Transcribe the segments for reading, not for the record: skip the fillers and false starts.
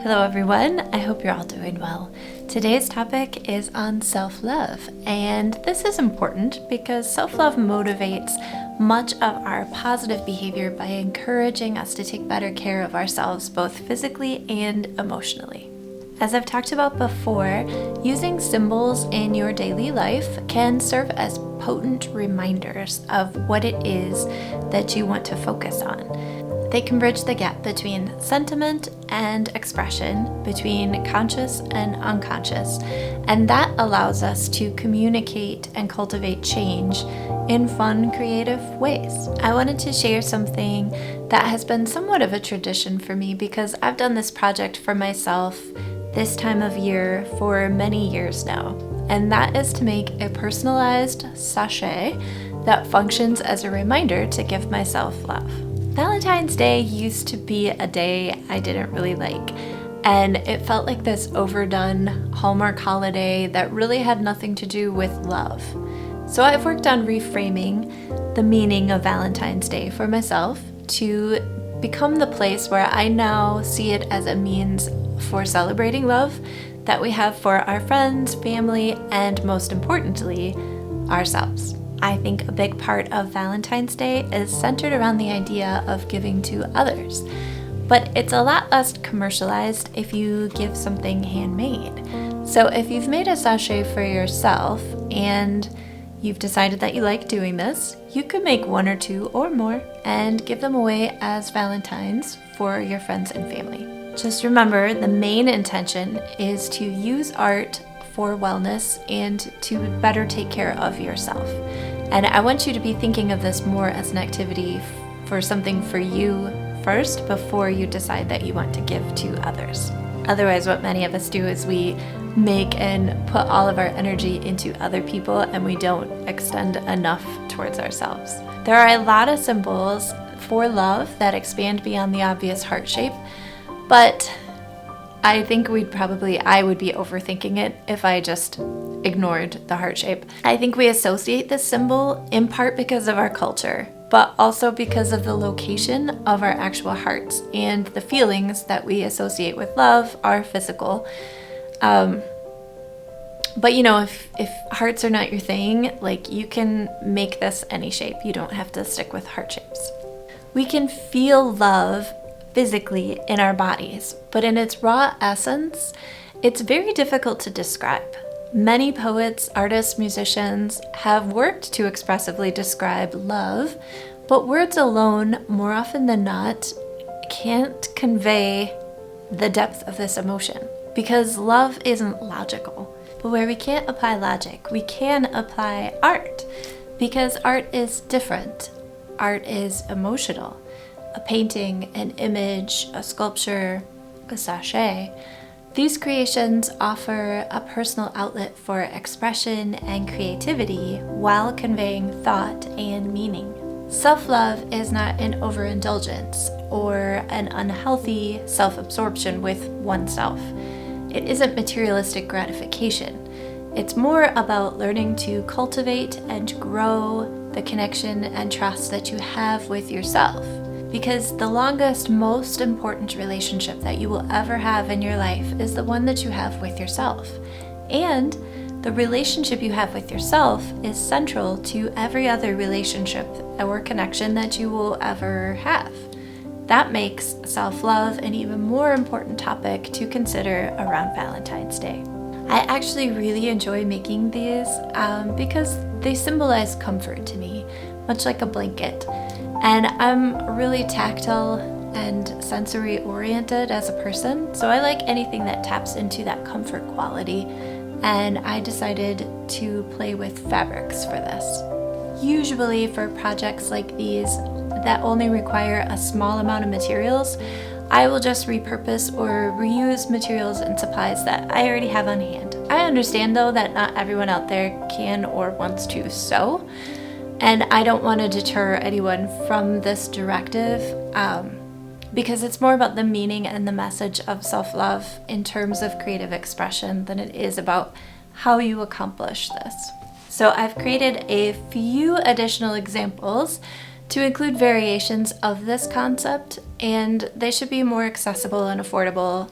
Hello everyone, I hope you're all doing well. Today's topic is on self-love, and this is important because self-love motivates much of our positive behavior by encouraging us to take better care of ourselves both physically and emotionally. As I've talked about before, using symbols in your daily life can serve as potent reminders of what it is that you want to focus on. They can bridge the gap between sentiment and expression, between conscious and unconscious, and that allows us to communicate and cultivate change in fun, creative ways. I wanted to share something that has been somewhat of a tradition for me because I've done this project for myself this time of year for many years now, and that is to make a personalized sachet that functions as a reminder to give myself love. Valentine's Day used to be a day I didn't really like, and it felt like this overdone Hallmark holiday that really had nothing to do with love. So I've worked on reframing the meaning of Valentine's Day for myself to become the place where I now see it as a means for celebrating love that we have for our friends, family, and most importantly, ourselves. I think a big part of Valentine's Day is centered around the idea of giving to others, but it's a lot less commercialized if you give something handmade. So if you've made a sachet for yourself and you've decided that you like doing this, you could make one or two or more and give them away as Valentines for your friends and family. Just remember, the main intention is to use art for wellness and to better take care of yourself. And I want you to be thinking of this more as an activity for something for you first before you decide that you want to give to others. Otherwise, what many of us do is we make and put all of our energy into other people and we don't extend enough towards ourselves. There are a lot of symbols for love that expand beyond the obvious heart shape, but I think I would be overthinking it if I just ignored the heart shape. I think we associate this symbol in part because of our culture, but also because of the location of our actual hearts and the feelings that we associate with love are physical. But you know, if hearts are not your thing, like you can make this any shape. You don't have to stick with heart shapes. We can feel love physically in our bodies, but in its raw essence, it's very difficult to describe. Many poets, artists, musicians have worked to expressively describe love, but words alone, more often than not, can't convey the depth of this emotion because love isn't logical. But where we can't apply logic, we can apply art because art is different. Art is emotional. A painting, an image, a sculpture, a sachet. These creations offer a personal outlet for expression and creativity while conveying thought and meaning. Self-love is not an overindulgence or an unhealthy self-absorption with oneself. It isn't materialistic gratification. It's more about learning to cultivate and grow the connection and trust that you have with yourself. Because the longest, most important relationship that you will ever have in your life is the one that you have with yourself. And the relationship you have with yourself is central to every other relationship or connection that you will ever have. That makes self-love an even more important topic to consider around Valentine's Day. I actually really enjoy making these because they symbolize comfort to me, much like a blanket. And I'm really tactile and sensory oriented as a person, so I like anything that taps into that comfort quality, and I decided to play with fabrics for this. Usually for projects like these that only require a small amount of materials, I will just repurpose or reuse materials and supplies that I already have on hand. I understand though that not everyone out there can or wants to sew, and I don't want to deter anyone from this directive because it's more about the meaning and the message of self-love in terms of creative expression than it is about how you accomplish this. So I've created a few additional examples to include variations of this concept, and they should be more accessible and affordable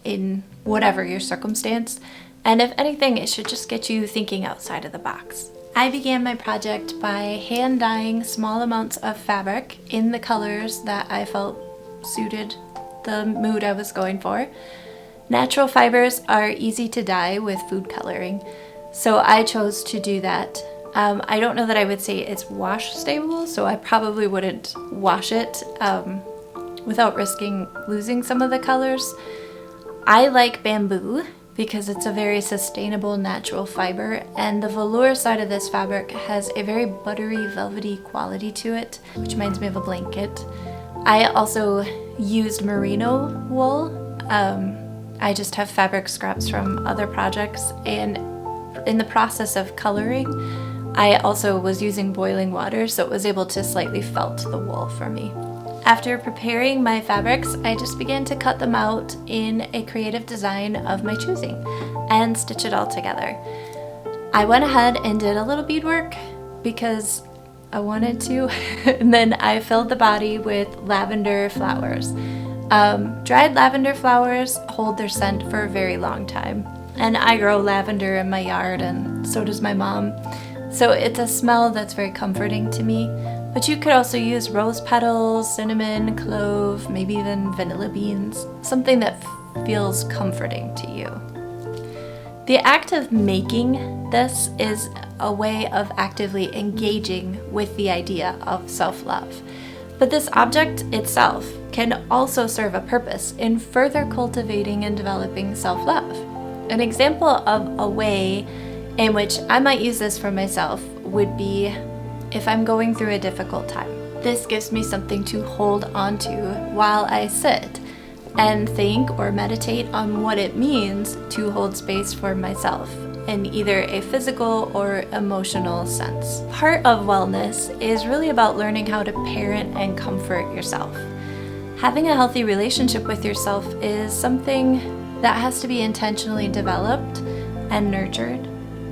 in whatever your circumstance. And if anything, it should just get you thinking outside of the box. I began my project by hand dyeing small amounts of fabric in the colors that I felt suited the mood I was going for. Natural fibers are easy to dye with food coloring, so I chose to do that. I don't know that I would say it's wash stable, so I probably wouldn't wash it without risking losing some of the colors. I like bamboo because it's a very sustainable natural fiber, and the velour side of this fabric has a very buttery, velvety quality to it, which reminds me of a blanket. I also used merino wool. I just have fabric scraps from other projects, and in the process of coloring, I also was using boiling water, so it was able to slightly felt the wool for me. After preparing my fabrics, I just began to cut them out in a creative design of my choosing and stitch it all together. I went ahead and did a little beadwork because I wanted to, and then I filled the body with lavender flowers. Dried lavender flowers hold their scent for a very long time, and I grow lavender in my yard, and so does my mom. So it's a smell that's very comforting to me. But you could also use rose petals, cinnamon, clove, maybe even vanilla beans, something that feels comforting to you. The act of making this is a way of actively engaging with the idea of self-love. But this object itself can also serve a purpose in further cultivating and developing self-love. An example of a way in which I might use this for myself would be if I'm going through a difficult time. This gives me something to hold on to while I sit and think or meditate on what it means to hold space for myself in either a physical or emotional sense. Part of wellness is really about learning how to parent and comfort yourself. Having a healthy relationship with yourself is something that has to be intentionally developed and nurtured.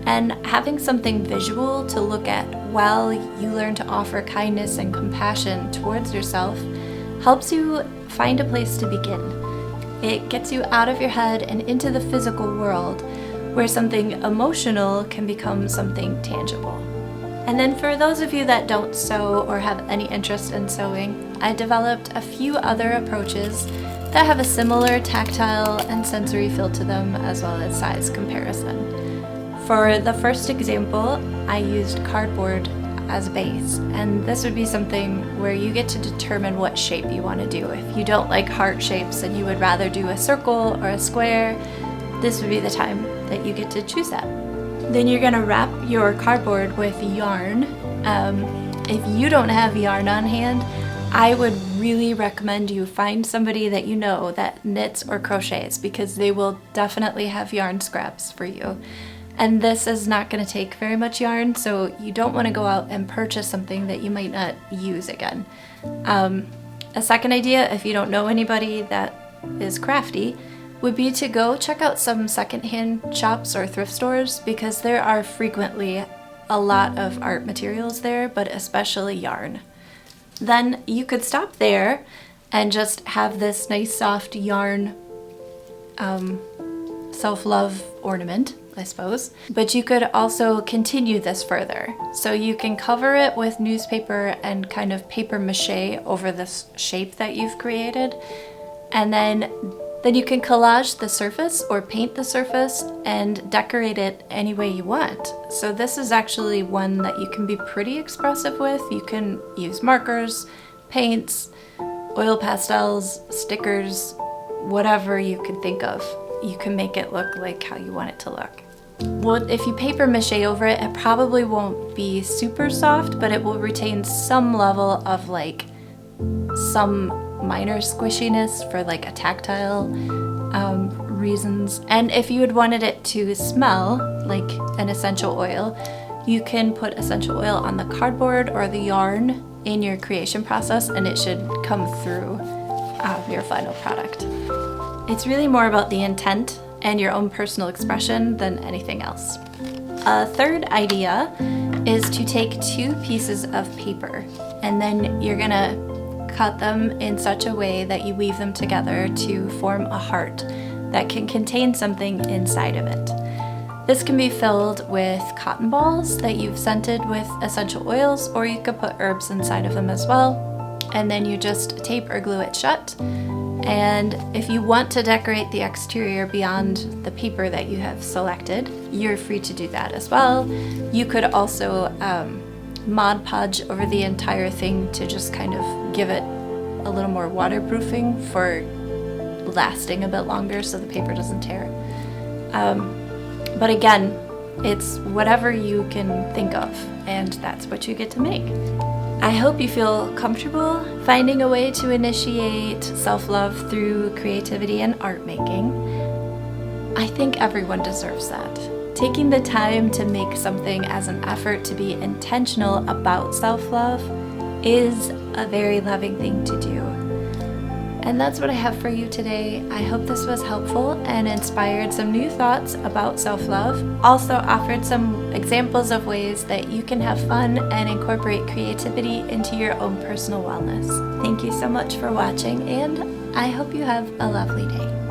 And having something visual to look at while you learn to offer kindness and compassion towards yourself helps you find a place to begin. It gets you out of your head and into the physical world where something emotional can become something tangible. And then for those of you that don't sew or have any interest in sewing, I developed a few other approaches that have a similar tactile and sensory feel to them, as well as size comparison. For the first example, I used cardboard as a base, and this would be something where you get to determine what shape you want to do. If you don't like heart shapes and you would rather do a circle or a square, this would be the time that you get to choose that. Then you're going to wrap your cardboard with yarn. If you don't have yarn on hand, I would really recommend you find somebody that you know that knits or crochets, because they will definitely have yarn scraps for you. And this is not going to take very much yarn, so you don't want to go out and purchase something that you might not use again. A second idea, if you don't know anybody that is crafty, would be to go check out some secondhand shops or thrift stores, because there are frequently a lot of art materials there, but especially yarn. Then you could stop there and just have this nice soft yarn self-love ornament, I suppose. But you could also continue this further. So you can cover it with newspaper and kind of paper mache over this shape that you've created. And then you can collage the surface or paint the surface and decorate it any way you want. So this is actually one that you can be pretty expressive with. You can use markers, paints, oil pastels, stickers, whatever you can think of. You can make it look like how you want it to look. Well, if you paper mache over it, it probably won't be super soft, but it will retain some level of like some minor squishiness for like a tactile reasons. And if you had wanted it to smell like an essential oil, you can put essential oil on the cardboard or the yarn in your creation process, and it should come through your final product. It's really more about the intent and your own personal expression than anything else. A third idea is to take 2 pieces of paper, and then you're gonna cut them in such a way that you weave them together to form a heart that can contain something inside of it. This can be filled with cotton balls that you've scented with essential oils, or you could put herbs inside of them as well. And then you just tape or glue it shut. And if you want to decorate the exterior beyond the paper that you have selected, you're free to do that as well. You could also Mod Podge over the entire thing to just kind of give it a little more waterproofing for lasting a bit longer so the paper doesn't tear. But again, it's whatever you can think of, and that's what you get to make. I hope you feel comfortable finding a way to initiate self-love through creativity and art making. I think everyone deserves that. Taking the time to make something as an effort to be intentional about self-love is a very loving thing to do. And that's what I have for you today. I hope this was helpful and inspired some new thoughts about self-love. Also offered some examples of ways that you can have fun and incorporate creativity into your own personal wellness. Thank you so much for watching, and I hope you have a lovely day.